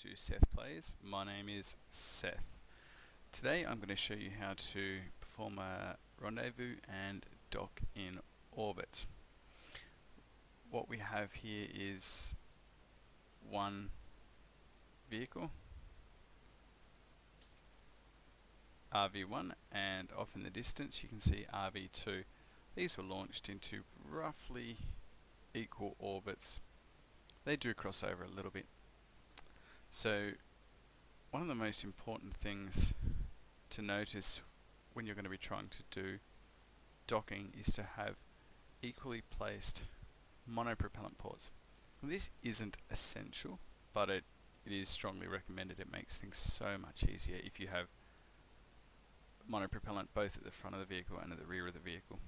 to Seth Plays. My name is Seth. Today I'm going to show you how to perform a rendezvous and dock in orbit. What we have here is one vehicle, RV1, and off in the distance you can see RV2. These were launched into roughly equal orbits. They do cross over a little bit. So one of the most important things to notice when you're going to be trying to do docking is to have equally placed monopropellant ports. This isn't essential, but it is strongly recommended. It makes things so much easier if you have monopropellant both at the front of the vehicle and at the rear of the vehicle.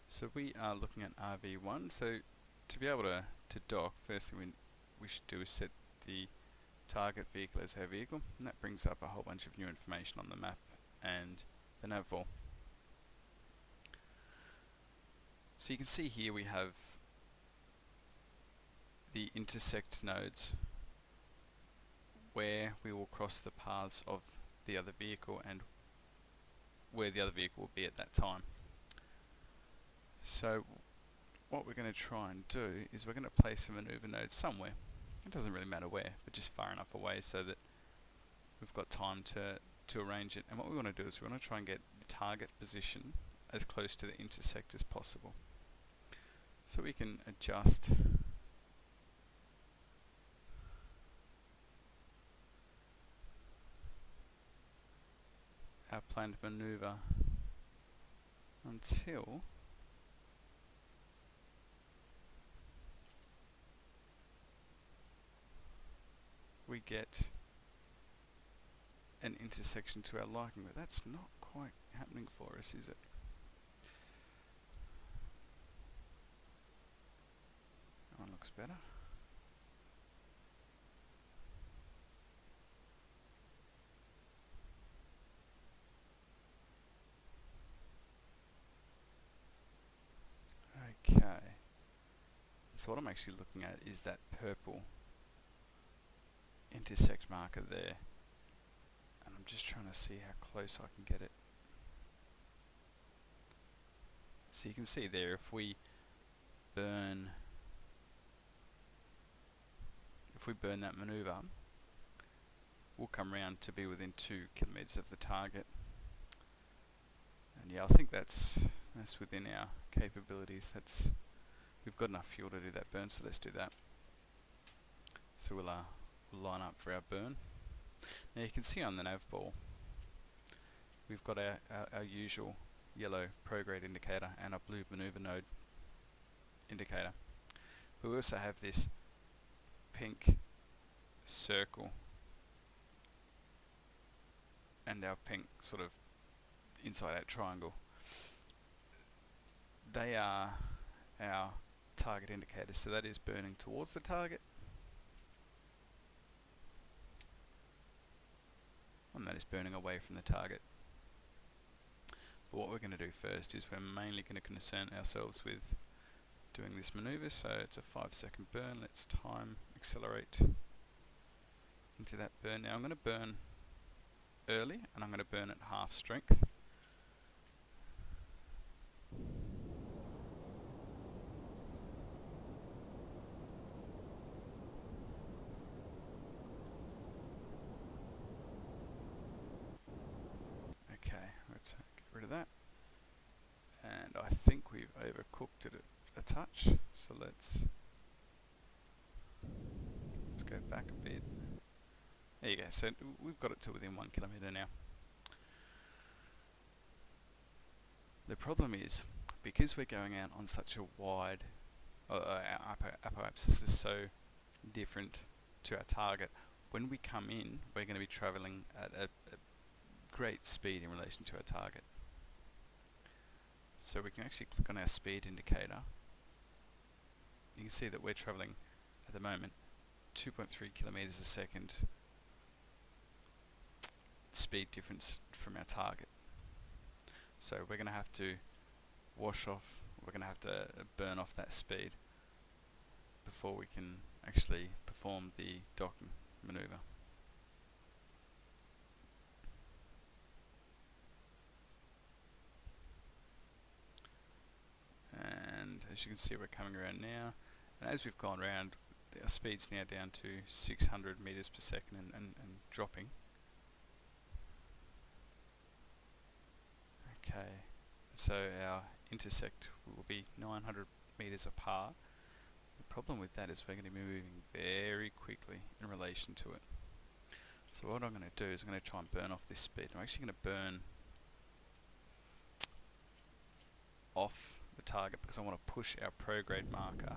So we are looking at RV1. So to be able to dock, first thing we should do is set the target vehicle as our vehicle, and that brings up a whole bunch of new information on the map and the nav ball. So you can see here we have the intersect nodes where we will cross the paths of the other vehicle and where the other vehicle will be at that time. So what we're going to try and do is we're going to place a maneuver node somewhere. It doesn't really matter where, but just far enough away so that we've got time to arrange it. And what we want to do is we want to try and get the target position as close to the intersect as possible. So we can adjust our planned maneuver until we get an intersection to our liking, but that's not quite happening for us, is it? That one looks better. Okay, so what I'm actually looking at is that purple intersect marker there, and I'm just trying to see how close I can get it. So you can see there, if we burn that maneuver, we'll come round to be within 2 kilometers of the target. And yeah, I think that's within our capabilities. We've got enough fuel to do that burn, so let's do that. So we'll line up for our burn. Now you can see on the nav ball we've got our usual yellow prograde indicator and our blue maneuver node indicator. But we also have this pink circle and our pink sort of inside out triangle. They are our target indicators, so that is burning towards the target, and that is burning away from the target. But what we're going to do first is we're mainly going to concern ourselves with doing this maneuver. So it's a 5-second burn. Let's time accelerate into that burn. Now I'm going to burn early, and I'm going to burn at half strength. Okay, let's get rid of that. And I think we've overcooked it a touch, so let's go back a bit. There you go, so we've got it to within 1 kilometer now. The problem is, because we're going out on such a wide, our apoapsis is so different to our target, when we come in, we're going to be travelling at a great speed in relation to our target. So we can actually click on our speed indicator. You can see that we're travelling at the moment 2.3 kilometers a second speed difference from our target. So we're going to have to wash off, we're going to have to burn off that speed before we can actually perform the docking maneuver. And as you can see, we're coming around now, and as we've gone around, our speed's now down to 600 meters per second and dropping. Okay, so our intersect will be 900 meters apart. The problem with that is we're going to be moving very quickly in relation to it. So what I'm going to do is I'm going to try and burn off this speed. I'm actually going to burn off the target because I want to push our prograde marker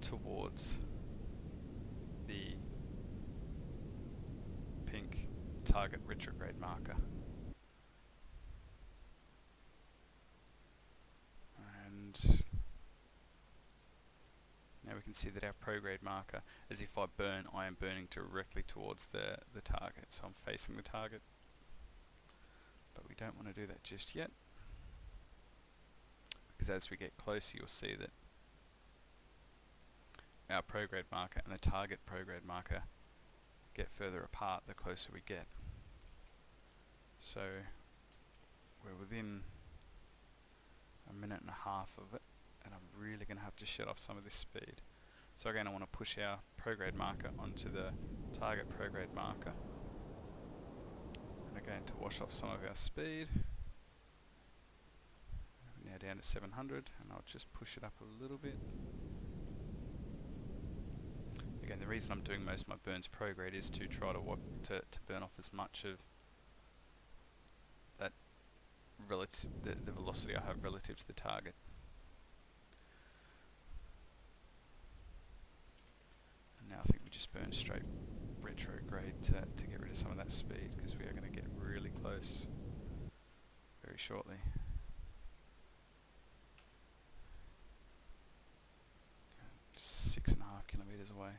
towards the pink target retrograde marker. And now we can see that our prograde marker, as if I burn, I am burning directly towards the target. So I'm facing the target, but we don't want to do that just yet, because as we get closer you'll see that our prograde marker and the target prograde marker get further apart the closer we get. So we're within a minute and a half of it, and I'm really going to have to shut off some of this speed. So again, I want to push our prograde marker onto the target prograde marker, and again to wash off some of our speed. We're now down to 700, and I'll just push it up a little bit. Again, the reason I'm doing most of my burns prograde is to try to burn off as much of that the velocity I have relative to the target. And now I think we just burn straight retrograde to get rid of some of that speed, because we are going to get really close very shortly. Just 6.5 kilometers away.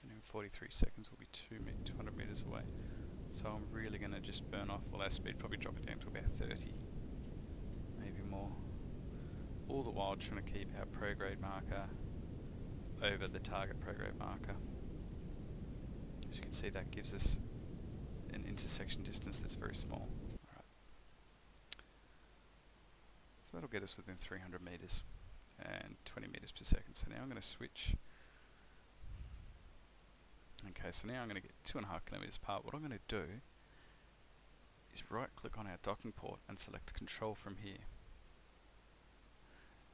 And in 43 seconds we'll be 200 meters away. So I'm really going to just burn off all our speed, probably drop it down to about 30, maybe more. All the while trying to keep our prograde marker over the target prograde marker. As you can see, that gives us an intersection distance that's very small. Alright. So that'll get us within 300 meters and 20 meters per second. So now I'm going to switch. Okay, so now I'm going to get 2.5 kilometers apart. What I'm going to do is right click on our docking port and select control from here.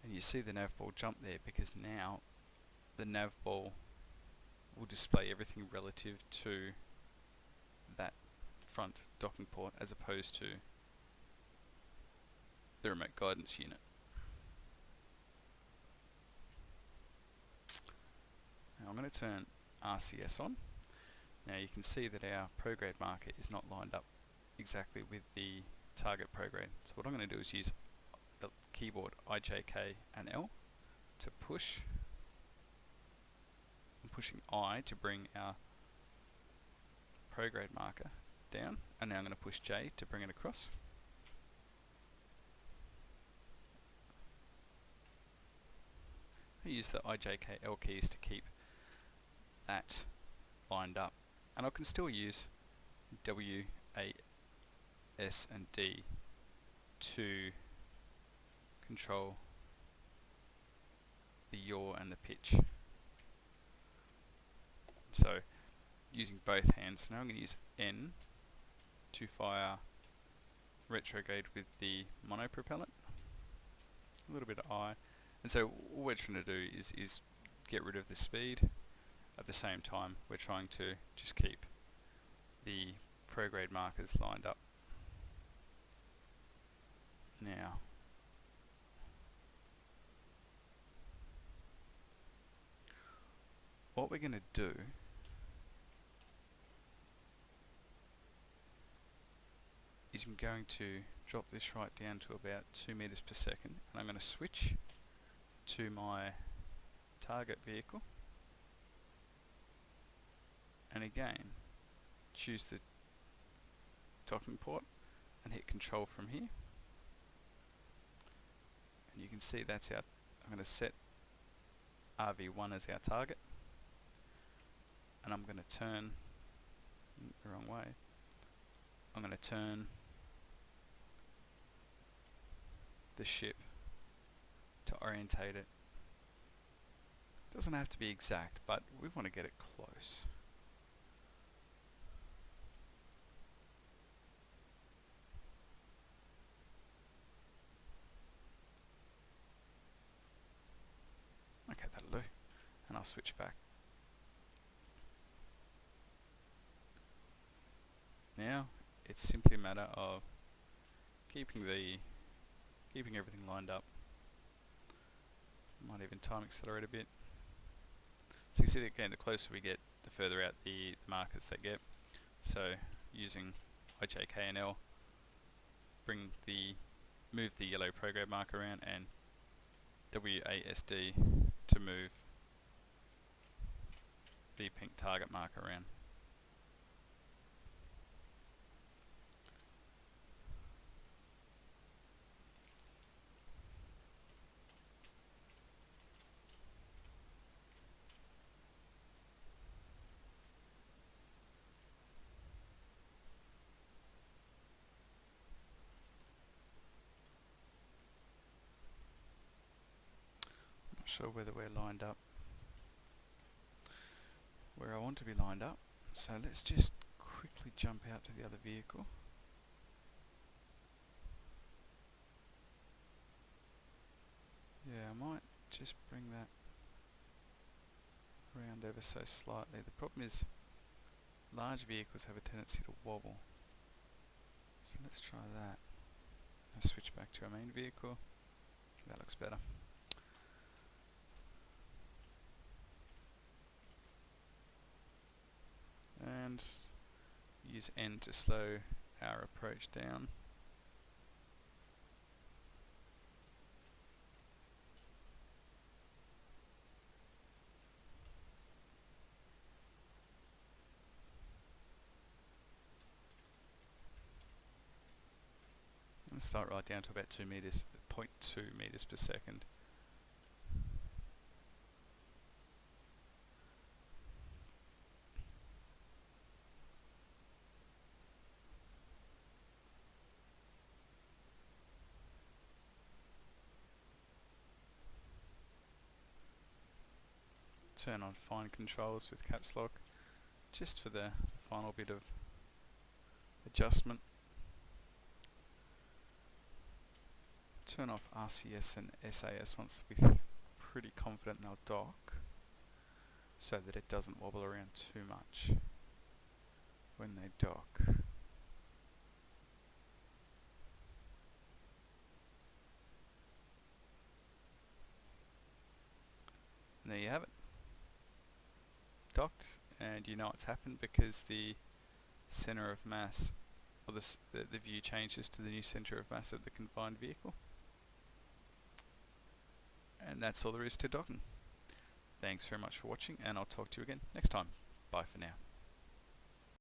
And you see the nav ball jump there, because now the nav ball will display everything relative to that front docking port as opposed to the remote guidance unit. Now I'm going to turn RCS on. Now you can see that our prograde marker is not lined up exactly with the target prograde. So what I'm going to do is use the keyboard IJK and L to push. I'm pushing I to bring our prograde marker down, and now I'm going to push J to bring it across. I use the IJK L keys to keep that lined up, and I can still use W, A, S and D to control the yaw and the pitch. So using both hands, now I'm going to use N to fire retrograde with the monopropellant, a little bit of I, and so all we're trying to do is get rid of the speed. At the same time we're trying to just keep the prograde markers lined up. Now what we're going to do is I'm going to drop this right down to about 2 meters per second, and I'm going to switch to my target vehicle, and again choose the docking port and hit control from here, and you can see that's our, I'm going to set RV1 as our target, and I'm going to turn the wrong way. I'm going to turn the ship to orientate it. Doesn't have to be exact, but we want to get it close. Okay, that'll do. And I'll switch back. Now it's simply a matter of keeping everything lined up. Might even time accelerate a bit. So you see that again, the closer we get, the further out the markers they get. So using IJK and L, move the yellow program marker around, and WASD to move the pink target marker around. Not sure whether we're lined up where I want to be lined up, so let's just quickly jump out to the other vehicle. Yeah, I might just bring that around ever so slightly. The problem is large vehicles have a tendency to wobble, so let's try that. I'll switch back to our main vehicle. That looks better. And use N to slow our approach down. And start right down to about 2 meters, 0.2 meters per second. Turn on fine controls with caps lock, just for the final bit of adjustment. Turn off RCS and SAS once we're pretty confident they'll dock, so that it doesn't wobble around too much when they dock. And there you have it. Docked, and you know it's happened because the center of mass, or the view changes to the new center of mass of the confined vehicle. And that's all there is to docking. Thanks very much for watching, and I'll talk to you again next time. Bye for now.